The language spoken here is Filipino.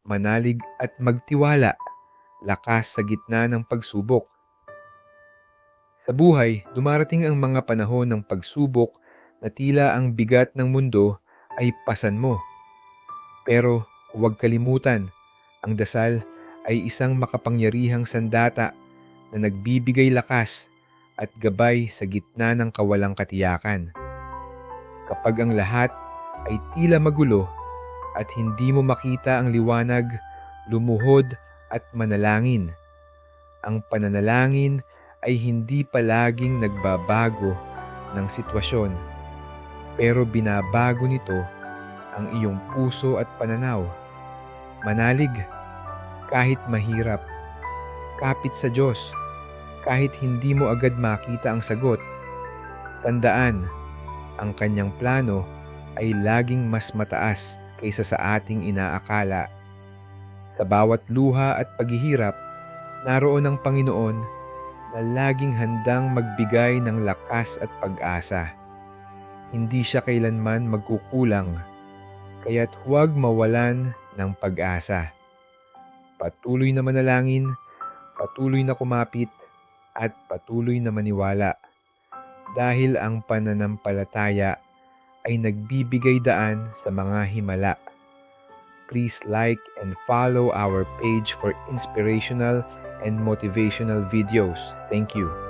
manalig at magtiwala, lakas sa gitna ng pagsubok. Sa buhay, dumarating ang mga panahon ng pagsubok na tila ang bigat ng mundo ay pasan mo. Pero huwag kalimutan, ang dasal ay isang makapangyarihang sandata na nagbibigay lakas at gabay sa gitna ng kawalang katiyakan. Kapag ang lahat ay tila magulo at hindi mo makita ang liwanag, lumuhod at manalangin. Ang pananalangin ay hindi palaging nagbabago ng sitwasyon, pero binabago nito ang iyong puso at pananaw. Manalig kahit mahirap, kapit sa Diyos kahit hindi mo agad makita ang sagot. Tandaan, ang kanyang plano ay laging mas mataas kaysa sa ating inaakala. Sa bawat luha at paghihirap, naroon ang Panginoon na laging handang magbigay ng lakas at pag-asa. Hindi siya kailanman magkukulang, kaya't huwag mawalan ng pag-asa. Patuloy na manalangin, patuloy na kumapit, at patuloy na maniwala. Dahil ang pananampalataya ay nagbibigay daan sa mga himala. Please like and follow our page for inspirational and motivational videos. Thank you.